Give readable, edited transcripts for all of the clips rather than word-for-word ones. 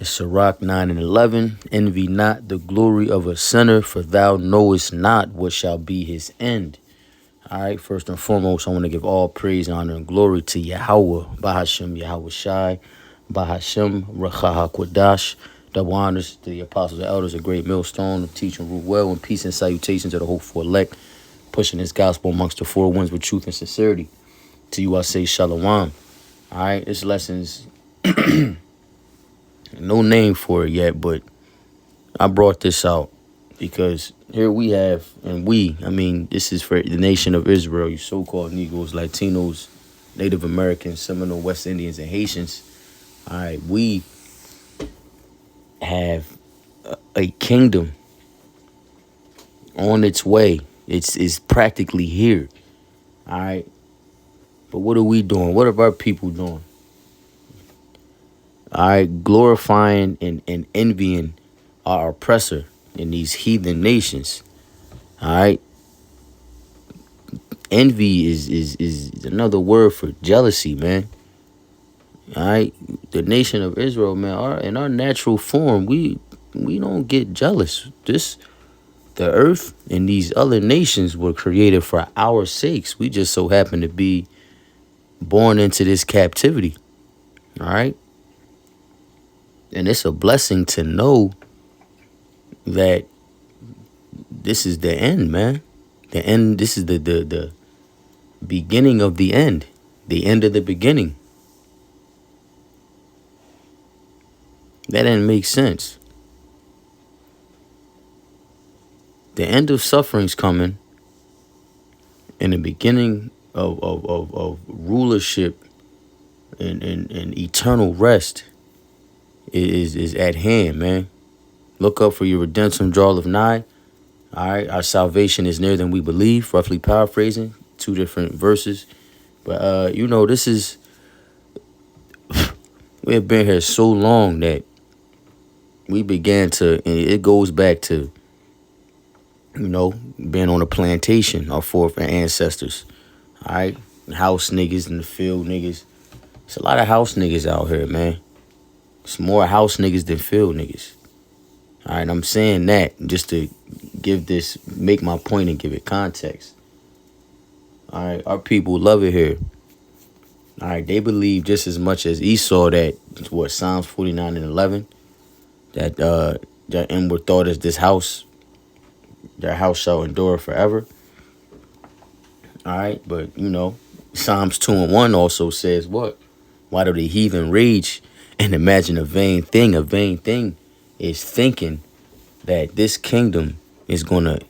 It's Sirach 9 and 11. Envy not the glory of a sinner, for thou knowest not what shall be his end. All right, first and foremost, I want to give all praise, honor, and glory to Yahweh, Bahashem Yahweh Shai, Bahashem Racha HaKodash. Double honors to the apostles and elders, a great millstone of teaching rule well, and peace and salutations to the hopeful elect, pushing this gospel amongst the four winds with truth and sincerity. To you I say shalom. All right, this lesson's no name for it yet, but I brought this out because here we have, and this is for the nation of Israel, you so-called Negroes, Latinos, Native Americans, Seminole, West Indians, and Haitians. All right, we have a kingdom on its way. It's practically here. All right, but what are we doing? What are our people doing? All right, glorifying and envying our oppressor in these heathen nations. All right, envy is another word for jealousy, man. All right, the nation of Israel, man, in our natural form, we don't get jealous. The earth and these other nations were created for our sakes. We just so happen to be born into this captivity. All right. And it's a blessing to know that this is the end, man. The end. This is the beginning of the end. The end of the beginning. That didn't make sense. The end of suffering's coming. And the beginning of rulership and eternal rest is at hand, man. Look up for your redemption draweth nigh. All right, our salvation is nearer than we believe. Roughly paraphrasing, two different verses. But this is we have been here so long that we began to, and it goes back to being on a plantation, our ancestors. All right, house niggas and the field niggas. It's a lot of house niggas out here, man. It's more house niggas than field niggas. All right, I'm saying that just to make my point and give it context. All right, our people love it here. All right, they believe just as much as Esau that Psalms 49 and 11, that their inward thought is this house, their house shall endure forever. All right, but Psalms 2 and 1 also says what? Why do the heathen rage and imagine a vain thing? A vain thing is thinking that this kingdom is going to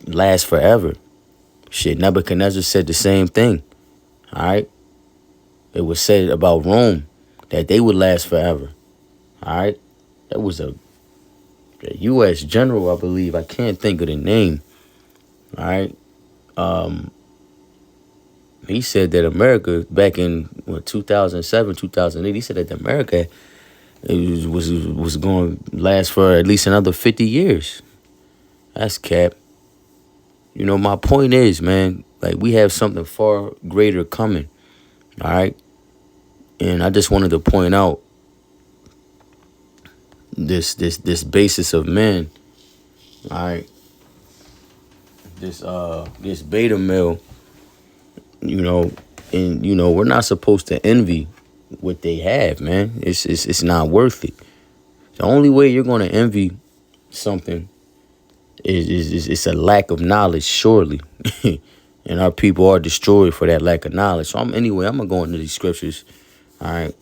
last forever. Shit, Nebuchadnezzar said the same thing. All right. It was said about Rome that they would last forever. All right. That was a U.S. general, I believe. I can't think of the name. All right. He said that America back in 2007, 2008, he said that America was going to last for at least another 50 years. That's cap. My point is, man, like we have something far greater coming. All right. And I just wanted to point out this basis of men. All right. This beta male, we're not supposed to envy what they have, man. It's not worth it. The only way you're going to envy something is it's a lack of knowledge, surely. And our people are destroyed for that lack of knowledge. So I'm going to go into these scriptures, all right,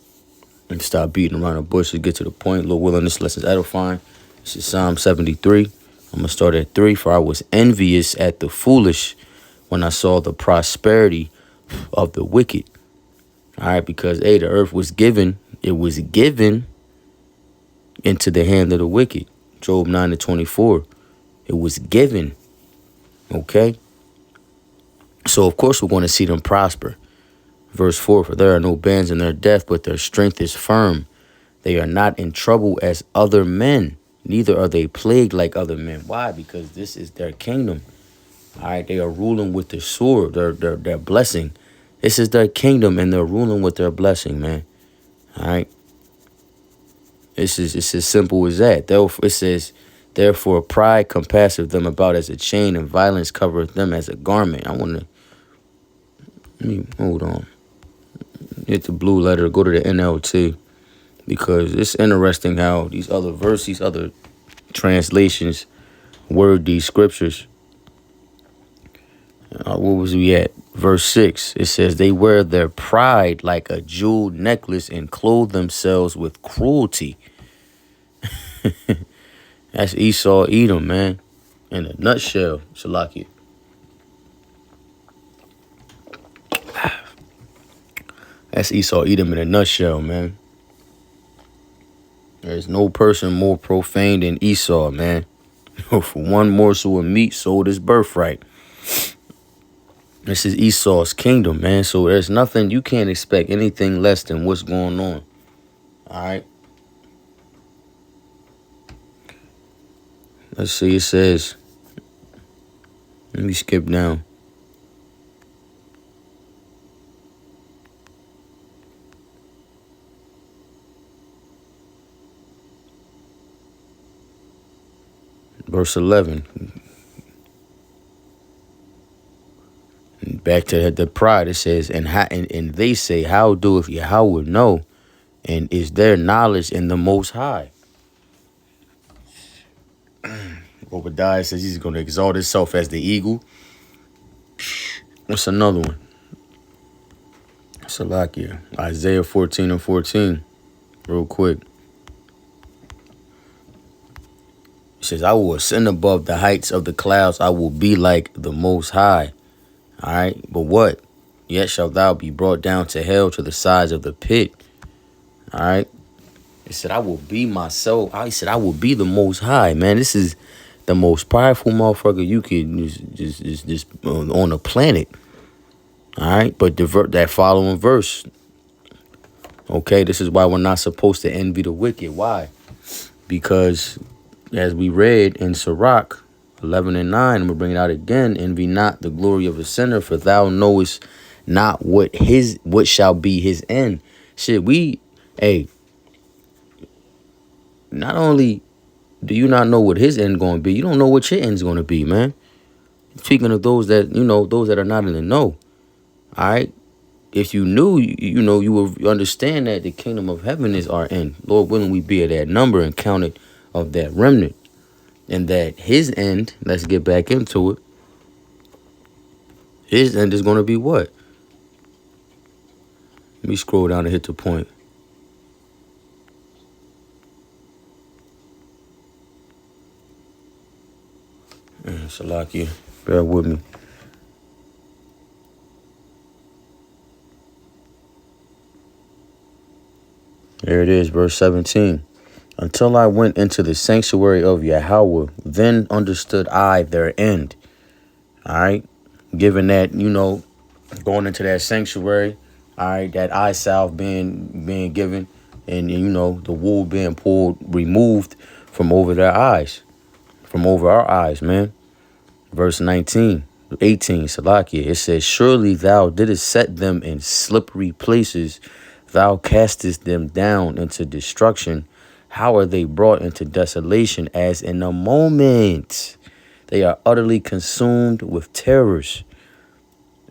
and stop beating around the bush to get to the point. Lord willing, this lesson's edifying. This is Psalm 73. I'm going to start at 3. For I was envious at the foolish when I saw the prosperity of the wicked. All right, because, the earth was given. It was given into the hand of the wicked. Job 9 and 24. It was given. Okay. So, of course, we're going to see them prosper. Verse 4, for there are no bands in their death, but their strength is firm. They are not in trouble as other men, neither are they plagued like other men. Why? Because this is their kingdom. All right, they are ruling with the sword, their blessing. This is their kingdom, and they're ruling with their blessing, man. All right. It's as simple as that. Therefore, it says, therefore pride compasseth them about as a chain, and violence covereth them as a garment. Let me hold on. Hit the blue letter, go to the NLT, because it's interesting how these other verses, these other translations word these scriptures. What was we at? Verse 6. It says, they wear their pride like a jeweled necklace and clothe themselves with cruelty. That's Esau, Edom, man. In a nutshell, Salakia. That's Esau, Edom in a nutshell, man. There's no person more profane than Esau, man. For one morsel of meat sold his birthright. This is Esau's kingdom, man. So there's nothing, you can't expect anything less than what's going on. All right. Let's see, it says, let me skip down. Verse 11. Back to the pride, it says, and they say, how doeth Yahweh know? And is there knowledge in the Most High? Obadiah says he's going to exalt himself as the eagle. What's another one? Salakia. Isaiah 14:14. Real quick. It says, I will ascend above the heights of the clouds. I will be like the Most High. All right. But what? Yet shalt thou be brought down to hell, to the sides of the pit. All right. It said, I will be myself. I said, I will be the Most High, man. This is the most prideful motherfucker you could just on the planet. All right. But that following verse. Okay. This is why we're not supposed to envy the wicked. Why? Because as we read in Sirach 11:9, and we'll bring it out again, envy not the glory of a sinner, for thou knowest not what shall be his end. Shit, not only do you not know what his end going to be, you don't know what your end's going to be, man. Speaking of those that, those that are not in the know. All right. If you knew, you would understand that the kingdom of heaven is our end. Lord willing, we be at that number and counted of that remnant. And that his end, let's get back into it. His end is going to be what? Let me scroll down and hit the point. Salakia, bear with me. There it is, verse 17. Until I went into the sanctuary of Yahweh, then understood I their end. All right. Given that, going into that sanctuary, all right, that eye salve being given, and the wool being removed from over their eyes, from over our eyes, man. Verse 18, Salakia, it says, surely thou didst set them in slippery places. Thou castest them down into destruction. How are they brought into desolation as in a moment? They are utterly consumed with terrors.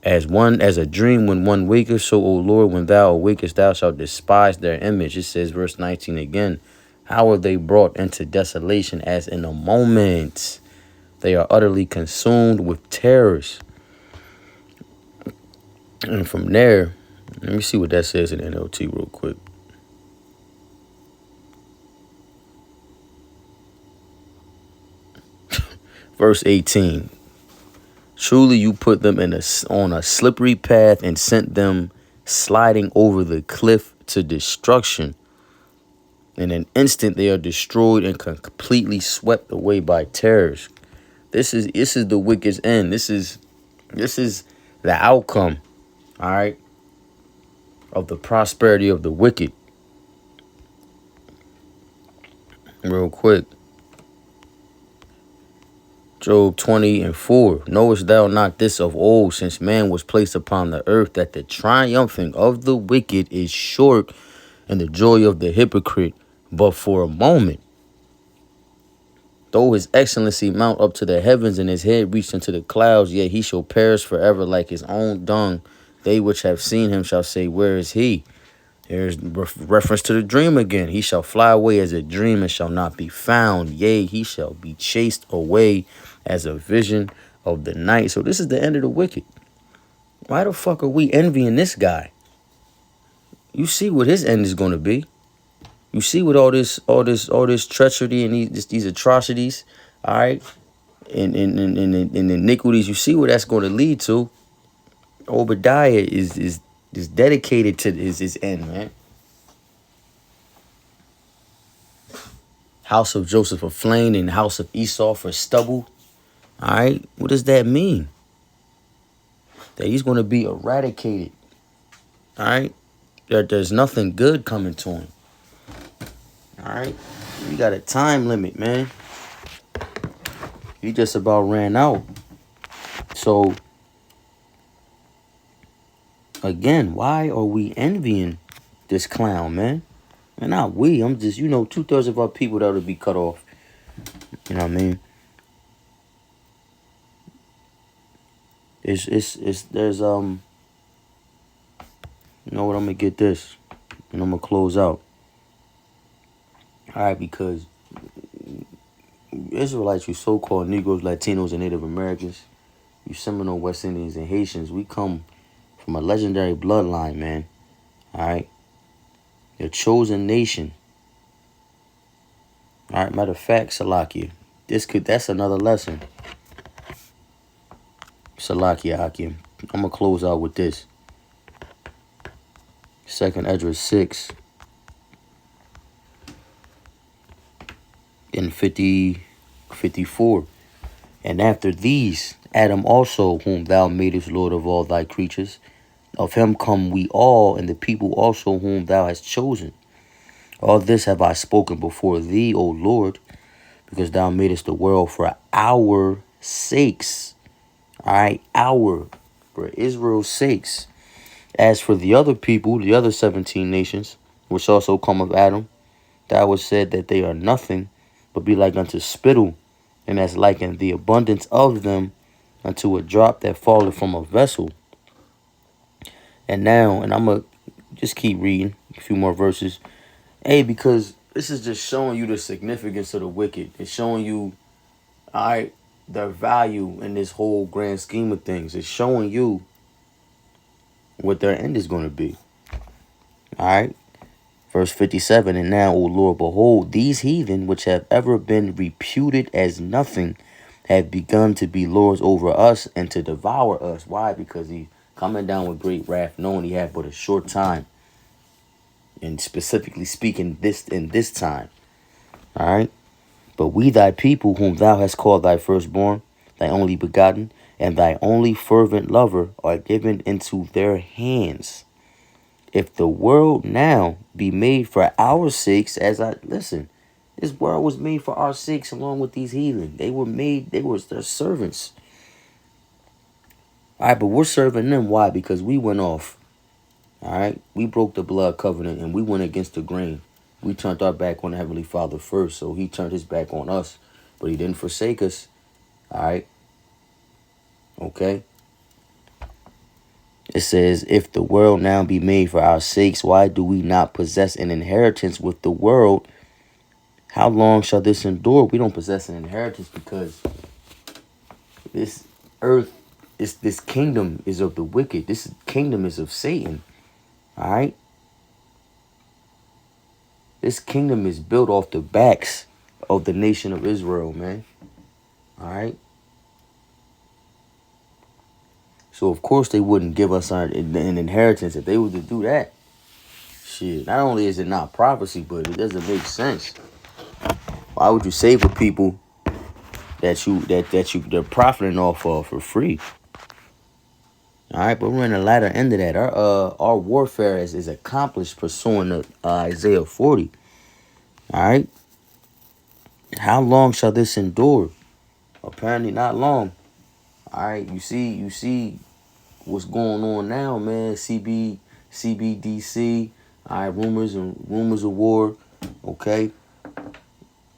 As a dream when one waketh, so, O Lord, when thou awakest, thou shalt despise their image. It says, verse 19 again, how are they brought into desolation as in a moment? They are utterly consumed with terrors. And from there, let me see what that says in NLT real quick. Verse 18. Truly you put them on a slippery path and sent them sliding over the cliff to destruction. In an instant they are destroyed and completely swept away by terrors. This is the wicked's end. This is the outcome, all right, of the prosperity of the wicked. Real quick. Job 20:4. Knowest thou not this of old, since man was placed upon the earth, that the triumphing of the wicked is short, and the joy of the hypocrite But for a moment, though his excellency mount up to the heavens and his head reach into the clouds, yet he shall perish forever like his own dung. They which have seen him shall say, where is he? Here's reference to the dream again. He shall fly away as a dream and shall not be found. Yea, he shall be chased away as a vision of the night. So this is the end of the wicked. Why the fuck are we envying this guy? You see what his end is going to be. You see what all this treachery and these atrocities, all right, and iniquities. You see what that's going to lead to. Obadiah is dedicated to his end, man. House of Joseph for flame and house of Esau for stubble. All right, what does that mean? That he's going to be eradicated. All right, there's nothing good coming to him. All right, we got a time limit, man. He just about ran out. So again, why are we envying this clown, man? And not we. I'm just, 2/3 of our people that would be cut off. You know what I mean? There's you know what, I'm gonna get this and I'm gonna close out. All right, because Israelites, you so-called Negroes, Latinos, and Native Americans, you Seminole, West Indians, and Haitians, we come from a legendary bloodline, man. All right, your chosen nation. All right, matter of fact, Salakia, that's another lesson. Salakia Hakim. I'm gonna close out with this. 2nd Esdras 6 and 54. And after these, Adam also, whom thou madest Lord of all thy creatures, of him come we all, and the people also whom thou hast chosen. All this have I spoken before thee, O Lord, because thou madest the world for our sakes. All right, for Israel's sakes. As for the other people, the other 17 nations, which also come of Adam, thou hast said that they are nothing, but be like unto spittle, and as likened the abundance of them unto a drop that falleth from a vessel. And now, and I'm going to just keep reading a few more verses. Hey, because this is just showing you the significance of the wicked. It's showing you, all right, their value in this whole grand scheme of things. It's showing you what their end is going to be. All right. Verse 57, and now, O Lord, behold, these heathen, which have ever been reputed as nothing, have begun to be lords over us and to devour us. Why? Because he coming down with great wrath, knowing he had but a short time. And specifically speaking, in this time. All right. But we, thy people, whom thou hast called thy firstborn, thy only begotten, and thy only fervent lover, are given into their hands. If the world now be made for our sakes, listen, this world was made for our sakes along with these heathen. They were their servants. All right, but we're serving them. Why? Because we went off. All right, we broke the blood covenant and we went against the grain. We turned our back on the Heavenly Father first, so he turned his back on us, but he didn't forsake us. All right. Okay. It says, if the world now be made for our sakes, why do we not possess an inheritance with the world? How long shall this endure? We don't possess an inheritance because this earth, this kingdom is of the wicked. This kingdom is of Satan. All right. This kingdom is built off the backs of the nation of Israel, man. All right. So, of course, they wouldn't give us an inheritance if they were to do that. Shit, not only is it not prophecy, but it doesn't make sense. Why would you save for people they're profiting off of for free? All right, but we're in the latter end of that. Our warfare is accomplished pursuing Isaiah 40. All right. How long shall this endure? Apparently not long. All right, you see what's going on now, man. CBDC, all right, rumors of war. Okay?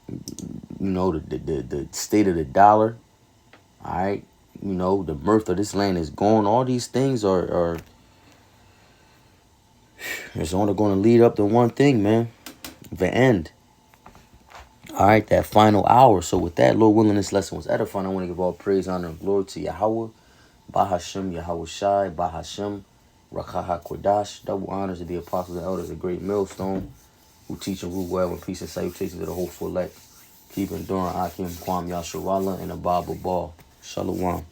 You know, the state of the dollar. All right? You know, the mirth of this land is gone. All these things are it's only going to lead up to one thing, man. The end. All right, that final hour. So with that, Lord willing, this lesson was edifying. I want to give all praise, honor, and glory to Yahweh. Bahashem, Yahweh Shai, Bahashem, Rakaha Kodash. Double honors to the apostles and elders, a great millstone, who teach and rule well with peace and salutations to the whole elect. Keep enduring Akim, Kwam Yasharala, and Abba Ball. Shalom.